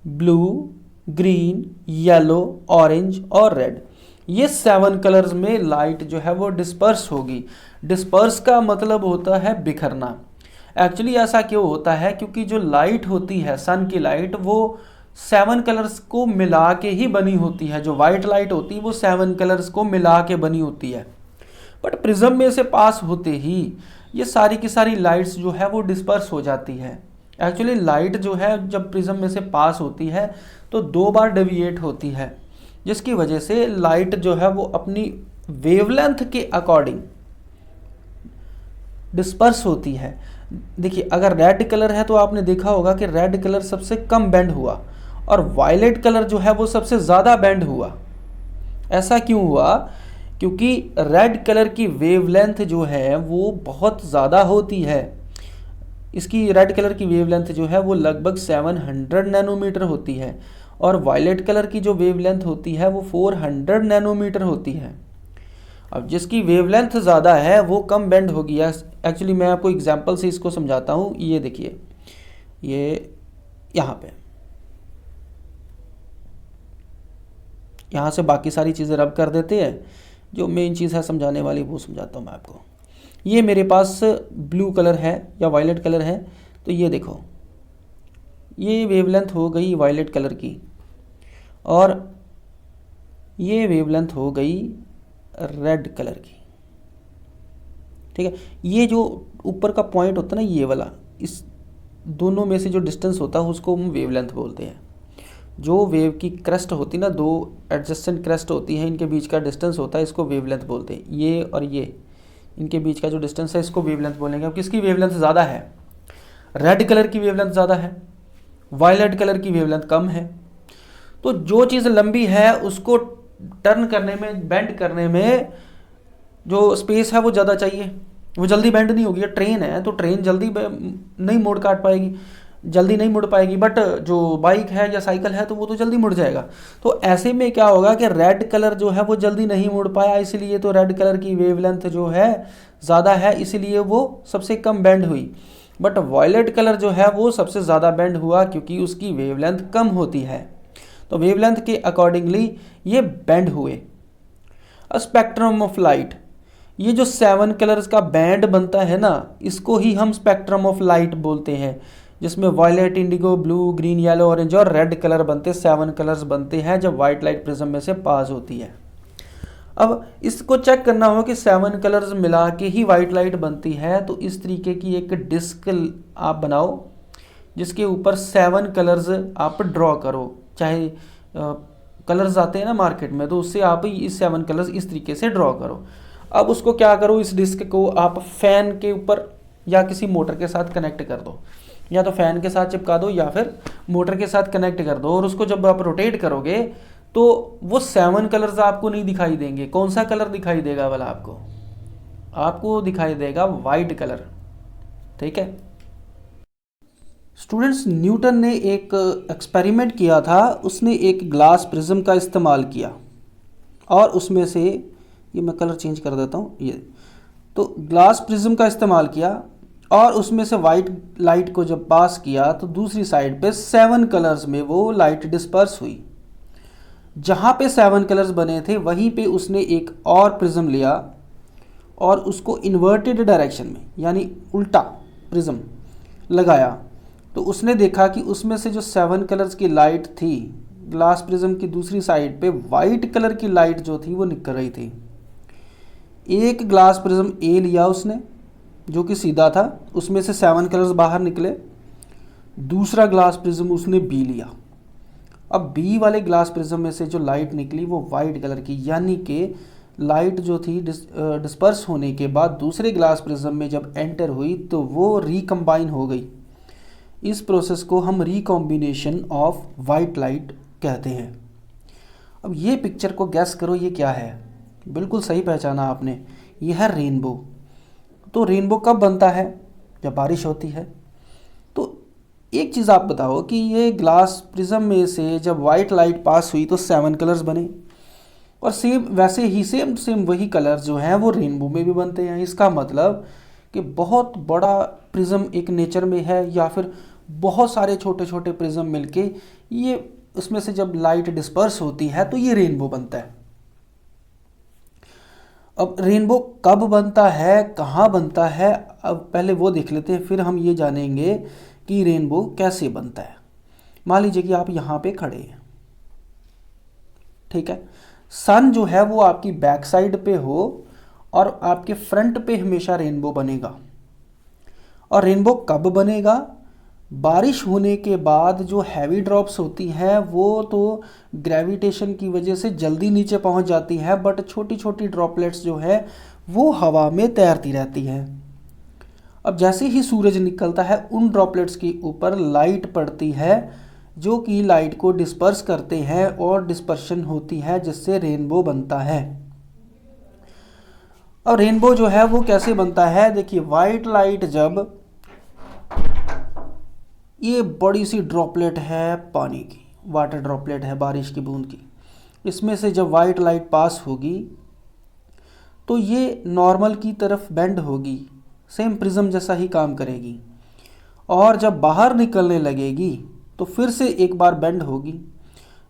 blue, green, yellow, orange और रेड। ये 7 कलर्स में लाइट जो है वो डिस्पर्स होगी। डिस्पर्स का मतलब होता है बिखरना। एक्चुअली ऐसा क्यों होता है, क्योंकि जो लाइट होती है सन की लाइट वो 7 कलर्स को मिला के ही बनी होती है। जो वाइट लाइट होती है वो 7 कलर्स को मिला के बनी होती है। बट प्रिज्म में से पास होते ही ये सारी की सारी लाइट्स जो है वो डिस्पर्स हो जाती है। एक्चुअली लाइट जो है जब प्रिज्म में से पास होती है तो 2 बार डेविएट होती है, जिसकी वजह से लाइट जो है वो अपनी वेवलेंथ के अकॉर्डिंग डिस्पर्स होती है। देखिए, अगर रेड कलर है तो आपने देखा होगा कि रेड कलर सबसे कम बेंड हुआ और वायलेट कलर जो है वो सबसे ज़्यादा बेंड हुआ। ऐसा क्यों हुआ, क्योंकि रेड कलर की वेवलेंथ जो है वो बहुत ज़्यादा होती है। इसकी रेड कलर की वेवलेंथ जो है वो लगभग 700 नैनोमीटर होती है, और वायलेट कलर की जो वेवलेंथ होती है वो 400 नैनोमीटर होती है। अब जिसकी वेवलेंथ ज़्यादा है वो कम बेंड होगी। एक्चुअली मैं आपको एग्जांपल से इसको समझाता हूँ। ये देखिए, ये यहाँ से बाकी सारी चीज़ें रब कर देते हैं, जो मेन चीज़ है समझाने वाली वो समझाता हूँ मैं आपको। ये मेरे पास ब्लू कलर है या वायलेट कलर है, तो ये देखो, ये वेवलेंथ हो गई वायलेट कलर की और ये वेवलेंथ हो गई रेड कलर की, ठीक है। ये जो ऊपर का पॉइंट होता है ना, ये वाला, इस दोनों में से जो डिस्टेंस होता है उसको हम वेवलेंथ बोलते हैं। जो वेव की क्रेस्ट होती है ना, 2 एडजेसेंट क्रेस्ट होती है, इनके बीच का डिस्टेंस होता है, इसको वेवलेंथ बोलते हैं। ये और ये, इनके बीच का जो डिस्टेंस है इसको वेवलेंथ बोलेंगे। अब किसकी वेवलेंथ ज़्यादा है, रेड कलर की वेवलेंथ ज़्यादा है, वायलेट कलर की वेवलेंथ कम है। तो जो चीज़ लंबी है उसको टर्न करने में, बेंड करने में जो स्पेस है वो ज़्यादा चाहिए, वो जल्दी बेंड नहीं होगी। ट्रेन है तो ट्रेन जल्दी नहीं मोड़ काट पाएगी, जल्दी नहीं मुड़ पाएगी, बट जो बाइक है या साइकिल है तो वो तो जल्दी मुड़ जाएगा। तो ऐसे में क्या होगा कि रेड कलर जो है वो जल्दी नहीं मुड़ पाया, इसलिए तो रेड कलर की वेवलेंथ जो है ज़्यादा है, इसलिए वो सबसे कम बेंड हुई। बट वायलेट कलर जो है वो सबसे ज़्यादा बेंड हुआ, क्योंकि उसकी वेवलेंथ कम होती है। तो वेवलेंथ के अकॉर्डिंगली ये बेंड हुए। स्पेक्ट्रम ऑफ लाइट, ये जो 7 कलर्स का बैंड बनता है ना, इसको ही हम स्पेक्ट्रम ऑफ लाइट बोलते हैं, जिसमें violet, indigo, blue, green, yellow, orange और रेड कलर बनते, 7 कलर्स बनते हैं जब वाइट लाइट प्रिज्म में से पास होती है। अब इसको चेक करना हो कि 7 कलर्स मिला के ही वाइट लाइट बनती है, तो इस तरीके की एक डिस्क आप बनाओ जिसके ऊपर 7 कलर्स आप ड्रॉ करो। चाहे कलर्स आते हैं ना मार्केट में, तो उससे आप इस 7 कलर्स इस तरीके से ड्रॉ करो। अब उसको क्या करो, इस डिस्क को आप फैन के ऊपर या किसी मोटर के साथ कनेक्ट कर दो, या तो फैन के साथ चिपका दो या फिर मोटर के साथ कनेक्ट कर दो, और उसको जब आप रोटेट करोगे तो वो 7 कलर्स आपको नहीं दिखाई देंगे। कौन सा कलर दिखाई देगा वाला आपको? आपको दिखाई देगा वाइट कलर। ठीक है स्टूडेंट्स, न्यूटन ने एक एक्सपेरिमेंट किया था। उसने एक ग्लास प्रिज्म का इस्तेमाल किया और उसमें से, ये मैं कलर चेंज कर देता हूँ, ये तो ग्लास प्रिज्म का इस्तेमाल किया और उसमें से वाइट लाइट को जब पास किया तो दूसरी साइड पे 7 कलर्स में वो लाइट डिस्पर्स हुई। जहाँ पे 7 कलर्स बने थे वहीं पे उसने एक और प्रिज्म लिया और उसको इन्वर्टेड डायरेक्शन में यानी उल्टा प्रिज्म लगाया, तो उसने देखा कि उसमें से जो 7 कलर्स की लाइट थी, ग्लास प्रिज्म की दूसरी साइड पे वाइट कलर की लाइट जो थी वो निकल रही थी। एक ग्लास प्रिज्म ए लिया उसने जो कि सीधा था, उसमें से 7 कलर्स बाहर निकले। दूसरा ग्लास प्रिज्म उसने बी लिया। अब बी वाले ग्लास प्रिज्म में से जो लाइट निकली वो वाइट कलर की, यानी कि लाइट जो थी डिस्पर्स होने के बाद दूसरे ग्लास प्रिज्म में जब एंटर हुई तो वो रिकम्बाइन हो गई। इस प्रोसेस को हम रिकॉम्बिनेशन ऑफ वाइट लाइट कहते हैं। अब ये पिक्चर को गैस करो ये क्या है? बिल्कुल सही पहचाना आपने, ये है रेनबो। तो रेनबो कब बनता है? जब बारिश होती है। तो एक चीज़ आप बताओ कि ये ग्लास प्रिज्म में से जब वाइट लाइट पास हुई तो 7 कलर्स बने, और सेम वैसे ही सेम वही कलर जो हैं वो रेनबो में भी बनते हैं। इसका मतलब कि बहुत बड़ा प्रिज्म एक नेचर में है या फिर बहुत सारे छोटे छोटे प्रिज्म मिलके ये उसमें से जब लाइट डिस्पर्स होती है तो ये रेनबो बनता है। अब रेनबो कब बनता है, कहाँ बनता है, अब पहले वो देख लेते हैं, फिर हम ये जानेंगे कि रेनबो कैसे बनता है। मान लीजिए कि आप यहाँ पे खड़े हैं, ठीक है, सन जो है वो आपकी बैक साइड पे हो और आपके फ्रंट पे हमेशा रेनबो बनेगा। और रेनबो कब बनेगा? बारिश होने के बाद जो हैवी ड्रॉप्स होती हैं वो तो ग्रेविटेशन की वजह से जल्दी नीचे पहुंच जाती है, बट छोटी छोटी ड्रॉपलेट्स जो है वो हवा में तैरती रहती है। अब जैसे ही सूरज निकलता है उन ड्रॉपलेट्स के ऊपर लाइट पड़ती है जो कि लाइट को डिस्पर्स करते हैं और डिस्पर्शन होती है जिससे रेनबो बनता है। अब रेनबो जो है वो कैसे बनता है? देखिए, वाइट लाइट जब, ये बड़ी सी ड्रॉपलेट है पानी की, वाटर ड्रॉपलेट है बारिश की बूंद की, इसमें से जब वाइट लाइट पास होगी तो ये नॉर्मल की तरफ बेंड होगी, सेम प्रिज्म जैसा ही काम करेगी, और जब बाहर निकलने लगेगी तो फिर से एक बार बेंड होगी।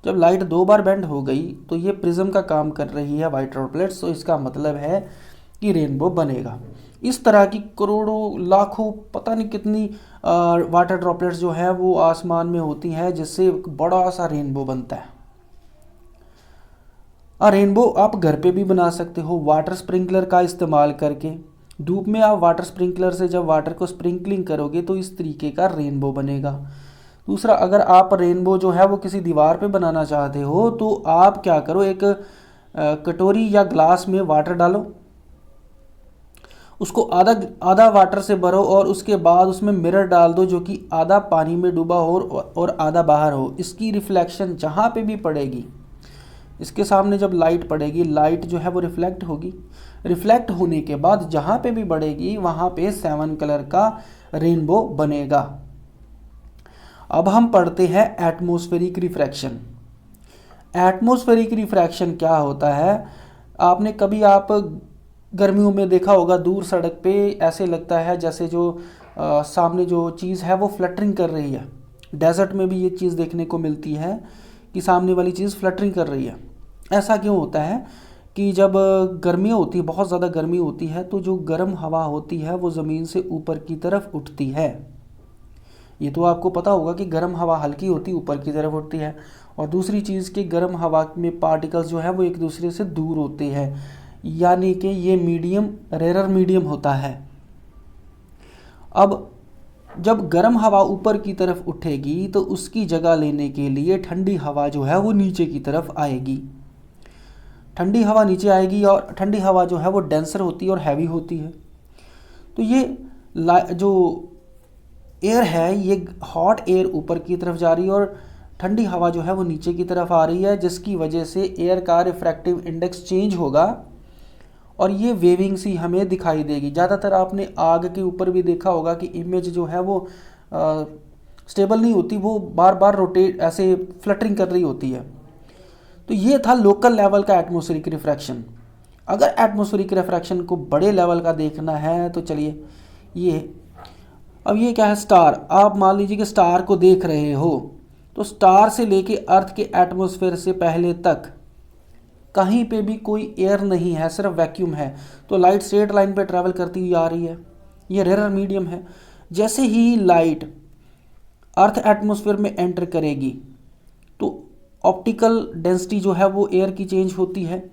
जब लाइट 2 बार बेंड हो गई तो ये प्रिज्म का काम कर रही है वाइट ड्रॉपलेट्स, तो इसका मतलब है कि रेनबो बनेगा। इस तरह की करोड़ों लाखों पता नहीं कितनी वाटर ड्रॉपलेट्स जो है वो आसमान में होती हैं जिससे एक बड़ा सा रेनबो बनता है। रेनबो आप घर पे भी बना सकते हो वाटर स्प्रिंकलर का इस्तेमाल करके। धूप में आप वाटर स्प्रिंकलर से जब वाटर को स्प्रिंकलिंग करोगे तो इस तरीके का रेनबो बनेगा। दूसरा, अगर आप रेनबो जो है वो किसी दीवार पे बनाना चाहते हो तो आप क्या करो, एक कटोरी या ग्लास में वाटर डालो, उसको आधा वाटर से भरो और उसके बाद उसमें मिरर डाल दो जो कि आधा पानी में डूबा हो और आधा बाहर हो। इसकी रिफ्लेक्शन जहाँ पे भी पड़ेगी, इसके सामने जब लाइट पड़ेगी, लाइट जो है वो रिफ्लेक्ट होगी। रिफ्लेक्ट होने के बाद जहाँ पे भी पड़ेगी वहाँ पे 7 कलर का रेनबो बनेगा। अब हम पढ़ते हैं एटमॉस्फेरिक रिफ्रैक्शन। एटमॉस्फेरिक रिफ्रैक्शन क्या होता है? आपने कभी आप गर्मियों में देखा होगा, दूर सड़क पे ऐसे लगता है जैसे जो सामने जो चीज़ है वो फ्लटरिंग कर रही है। डेजर्ट में भी ये चीज़ देखने को मिलती है कि सामने वाली चीज़ फ्लटरिंग कर रही है। ऐसा क्यों होता है कि जब गर्मी होती है, बहुत ज़्यादा गर्मी होती है, तो जो गर्म हवा होती है वो ज़मीन से ऊपर की तरफ उठती है। ये तो आपको पता होगा कि गर्म हवा हल्की होती है, ऊपर की तरफ उठती है। और दूसरी चीज़ कि गर्म हवा में पार्टिकल्स जो है वो एक दूसरे से दूर होते हैं, यानी कि ये मीडियम रेयर मीडियम होता है। अब जब गर्म हवा ऊपर की तरफ उठेगी तो उसकी जगह लेने के लिए ठंडी हवा जो है वो नीचे की तरफ आएगी। ठंडी हवा नीचे आएगी और ठंडी हवा जो है वो डेंसर होती है और हैवी होती है। तो ये जो एयर है ये हॉट एयर ऊपर की तरफ जा रही है और ठंडी हवा जो है वो नीचे की तरफ आ रही है, जिसकी वजह से एयर का रिफ्रैक्टिव इंडेक्स चेंज होगा और ये वेविंग सी हमें दिखाई देगी। ज़्यादातर आपने आग के ऊपर भी देखा होगा कि इमेज जो है वो स्टेबल नहीं होती, वो बार बार रोटेट ऐसे फ्लटरिंग कर रही होती है। तो ये था लोकल लेवल का एटमॉस्फेरिक रिफ्रैक्शन। अगर एटमॉस्फेरिक रिफ्रैक्शन को बड़े लेवल का देखना है तो चलिए ये, अब ये क्या है, स्टार। आप मान लीजिए कि स्टार को देख रहे हो, तो स्टार से लेके अर्थ के एटमॉस्फेयर से पहले तक कहीं पे भी कोई एयर नहीं है, सिर्फ वैक्यूम है। तो लाइट स्ट्रेट लाइन पे ट्रैवल करती हुई आ रही है, ये रेयर मीडियम है। जैसे ही लाइट अर्थ एटमॉस्फेयर में एंटर करेगी तो ऑप्टिकल डेंसिटी जो है वो एयर की चेंज होती है,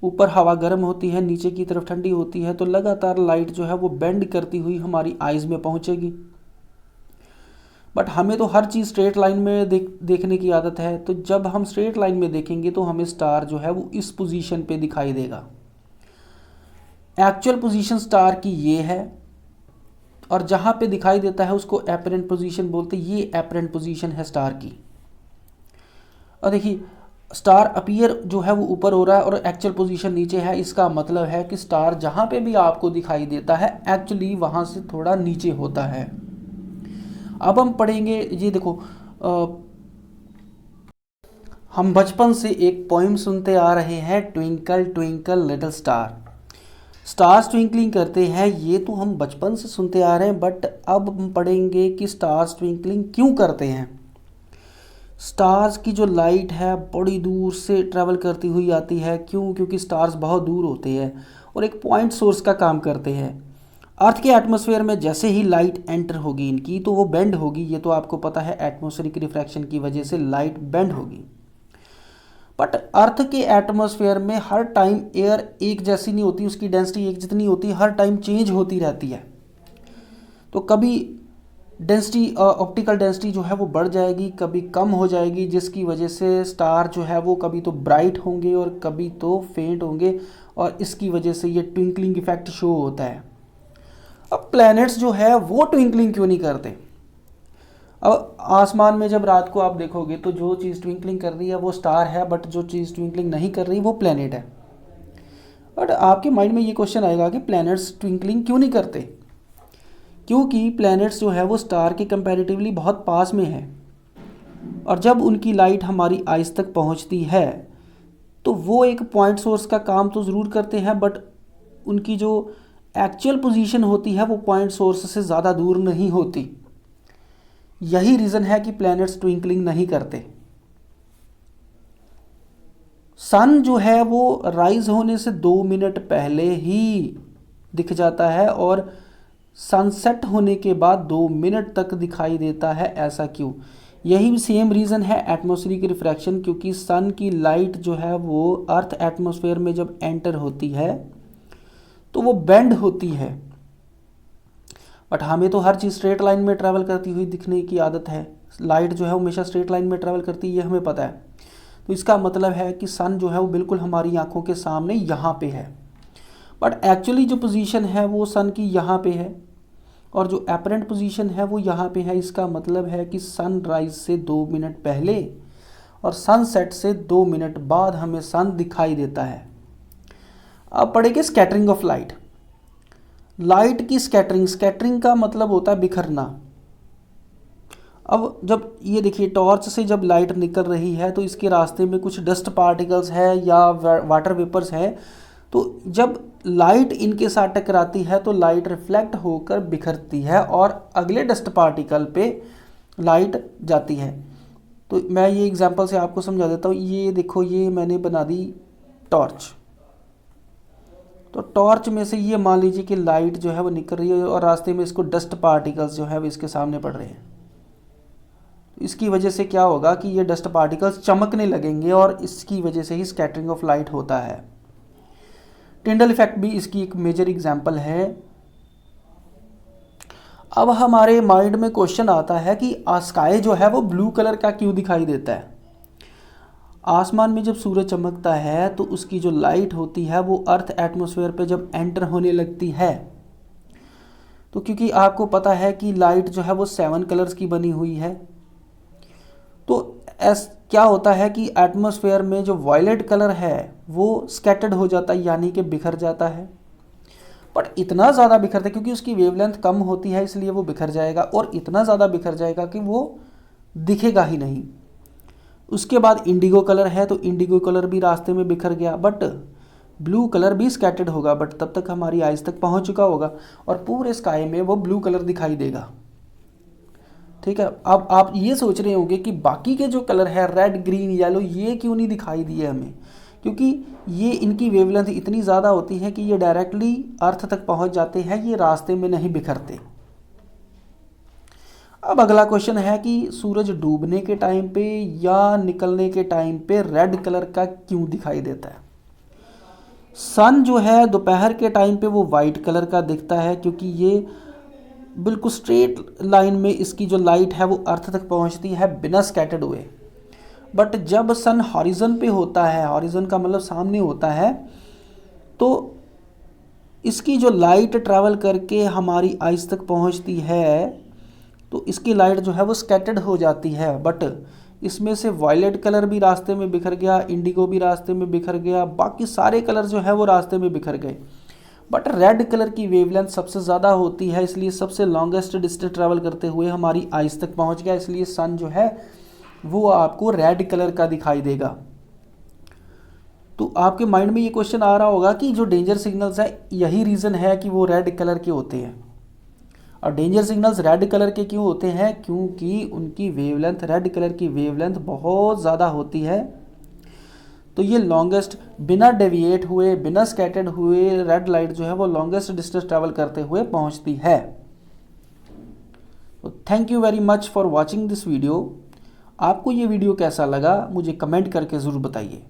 ऊपर हवा गर्म होती है, नीचे की तरफ ठंडी होती है, तो लगातार लाइट जो है वो बेंड करती हुई हमारी आइज़ में पहुंचेगी। बट हमें तो हर चीज़ स्ट्रेट लाइन में देखने की आदत है, तो जब हम स्ट्रेट लाइन में देखेंगे तो हमें स्टार जो है वो इस पोजीशन पे दिखाई देगा। एक्चुअल पोजीशन स्टार की ये है और जहाँ पे दिखाई देता है उसको एपरेंट पोजीशन बोलते हैं। ये एपरेंट पोजीशन है स्टार की। और देखिए स्टार अपीयर जो है वो ऊपर हो रहा है और एक्चुअल पोजीशन नीचे है। इसका मतलब है कि स्टार जहाँ पे भी आपको दिखाई देता है एक्चुअली वहाँ से थोड़ा नीचे होता है। अब हम पढ़ेंगे, ये देखो हम बचपन से एक पोइम सुनते आ रहे हैं, twinkle twinkle little star. Stars twinkling करते हैं, ये तो हम बचपन से सुनते आ रहे हैं, बट अब हम पढ़ेंगे कि स्टार्स ट्विंकलिंग क्यों करते हैं। स्टार्स की जो लाइट है बड़ी दूर से ट्रैवल करती हुई आती है। क्यों? क्योंकि स्टार्स बहुत दूर होते हैं और एक पॉइंट सोर्स का काम करते हैं। अर्थ के एटमॉस्फेयर में जैसे ही लाइट एंटर होगी इनकी तो वो बेंड होगी, ये तो आपको पता है, एटमॉस्फेरिक रिफ्रैक्शन की वजह से लाइट बेंड होगी। बट अर्थ के एटमॉस्फेयर में हर टाइम एयर एक जैसी नहीं होती, उसकी डेंसिटी एक जितनी होती, हर टाइम चेंज होती रहती है। तो कभी डेंसिटी, ऑप्टिकल डेंसिटी जो है वो बढ़ जाएगी, कभी कम हो जाएगी, जिसकी वजह से स्टार जो है वो कभी तो ब्राइट होंगे और कभी तो फेंट होंगे और इसकी वजह से ये ट्विंकलिंग इफेक्ट शो होता है। अब प्लैनेट्स जो है वो ट्विंकलिंग क्यों नहीं करते? अब आसमान में जब रात को आप देखोगे तो जो चीज़ ट्विंकलिंग कर रही है वो स्टार है, बट जो चीज़ ट्विंकलिंग नहीं कर रही वो प्लैनेट है। बट आपके माइंड में ये क्वेश्चन आएगा कि प्लैनेट्स ट्विंकलिंग क्यों नहीं करते? क्योंकि प्लैनेट्स जो है वो स्टार के कंपैरेटिवली बहुत पास में है और जब उनकी लाइट हमारी आइज़ तक पहुंचती है तो वो एक पॉइंट सोर्स का काम तो ज़रूर करते हैं, बट उनकी जो एक्चुअल पोजीशन होती है वो पॉइंट सोर्स से ज़्यादा दूर नहीं होती। यही रीज़न है कि प्लैनेट्स ट्विंकलिंग नहीं करते। सन जो है वो राइज होने से 2 मिनट पहले ही दिख जाता है और सनसेट होने के बाद 2 मिनट तक दिखाई देता है। ऐसा क्यों? यही सेम रीज़न है एटमॉस्फेरिक रिफ्रैक्शन, क्योंकि सन की लाइट जो है वो अर्थ एटमॉस्फेयर में जब एंटर होती है तो वो बेंड होती है। बट हमें तो हर चीज़ स्ट्रेट लाइन में ट्रैवल करती हुई दिखने की आदत है। लाइट जो है हमेशा स्ट्रेट लाइन में ट्रैवल करती है, ये हमें पता है। तो इसका मतलब है कि सन जो है वो बिल्कुल हमारी आंखों के सामने यहाँ पे है, बट एक्चुअली जो पोजीशन है वो सन की यहाँ पे है और जो एपरेंट पोजीशन है वो यहाँ पे है। इसका मतलब है कि सनराइज से 2 मिनट पहले और सनसेट से 2 मिनट बाद हमें सन दिखाई देता है। अब पढ़ेंगे स्कैटरिंग ऑफ लाइट। लाइट की स्कैटरिंग, स्कैटरिंग का मतलब होता है बिखरना। अब जब ये देखिए टॉर्च से जब लाइट निकल रही है तो इसके रास्ते में कुछ डस्ट पार्टिकल्स है या वाटर वेपर्स है, तो जब लाइट इनके साथ टकराती है तो लाइट रिफ्लेक्ट होकर बिखरती है और अगले डस्ट पार्टिकल पे लाइट जाती है। तो मैं ये एग्जांपल से आपको समझा देता हूँ। ये देखो, ये मैंने बना दी टॉर्च, तो टॉर्च में से ये मान लीजिए कि लाइट जो है वो निकल रही है और रास्ते में इसको डस्ट पार्टिकल्स जो है वो इसके सामने पड़ रहे हैं। इसकी वजह से क्या होगा कि ये डस्ट पार्टिकल्स चमकने लगेंगे और इसकी वजह से ही स्कैटरिंग ऑफ लाइट होता है। टिंडल इफेक्ट भी इसकी एक मेजर एग्जांपल है। अब हमारे माइंड में क्वेश्चन आता है कि स्काई जो है वो ब्लू कलर का क्यों दिखाई देता है? आसमान में जब सूरज चमकता है तो उसकी जो लाइट होती है वो अर्थ एटमॉस्फेयर पे जब एंटर होने लगती है तो क्योंकि आपको पता है कि लाइट जो है वो 7 कलर्स की बनी हुई है, तो क्या होता है कि एटमॉस्फेयर में जो वायलेट कलर है वो स्कैटर्ड हो जाता है, यानी कि बिखर जाता है। बट इतना ज़्यादा बिखरता है क्योंकि उसकी वेवलेंथ कम होती है, इसलिए वो बिखर जाएगा, और इतना ज़्यादा बिखर जाएगा कि वो दिखेगा ही नहीं। उसके बाद इंडिगो कलर है, तो इंडिगो कलर भी रास्ते में बिखर गया, बट ब्लू कलर भी स्कैटर्ड होगा, बट तब तक हमारी आइज तक पहुंच चुका होगा और पूरे स्काई में वो ब्लू कलर दिखाई देगा। ठीक है, अब आप ये सोच रहे होंगे कि बाकी के जो कलर है रेड, ग्रीन, येलो, ये क्यों नहीं दिखाई दिए हमें, क्योंकि ये इनकी वेवलेंथ इतनी ज़्यादा होती है कि ये डायरेक्टली अर्थ तक पहुंच जाते हैं, ये रास्ते में नहीं बिखरते। अब अगला क्वेश्चन है कि सूरज डूबने के टाइम पे या निकलने के टाइम पे रेड कलर का क्यों दिखाई देता है। सन जो है दोपहर के टाइम पे वो वाइट कलर का दिखता है, क्योंकि ये बिल्कुल स्ट्रेट लाइन में इसकी जो लाइट है वो अर्थ तक पहुंचती है बिना स्कैटर्ड हुए। बट जब सन हॉरिजन पे होता है, हॉरिजन का मतलब सामने होता है, तो इसकी जो लाइट ट्रैवल करके हमारी आइज तक पहुंचती है, तो इसकी लाइट जो है वो स्कैटर्ड हो जाती है। बट इसमें से वायलेट कलर भी रास्ते में बिखर गया, इंडिगो भी रास्ते में बिखर गया, बाकी सारे कलर जो है वो रास्ते में बिखर गए। बट रेड कलर की वेवलेंथ सबसे ज़्यादा होती है, इसलिए सबसे लॉन्गेस्ट डिस्टेंस ट्रैवल करते हुए हमारी आइज तक पहुंच गया, इसलिए सन जो है वो आपको रेड कलर का दिखाई देगा। तो आपके माइंड में ये क्वेश्चन आ रहा होगा कि जो डेंजर सिग्नल्स है यही रीज़न है कि वो रेड कलर के होते हैं। और डेंजर सिग्नल्स रेड कलर के क्यों होते हैं, क्योंकि उनकी वेवलेंथ, रेड कलर की वेवलेंथ बहुत ज़्यादा होती है। तो ये लॉन्गेस्ट, बिना डेविएट हुए, बिना स्कैटर्ड हुए रेड लाइट जो है वो लॉन्गेस्ट डिस्टेंस ट्रैवल करते हुए पहुंचती है। तो thank you very much for watching this video. आपको ये वीडियो कैसा लगा मुझे कमेंट करके ज़रूर बताइए।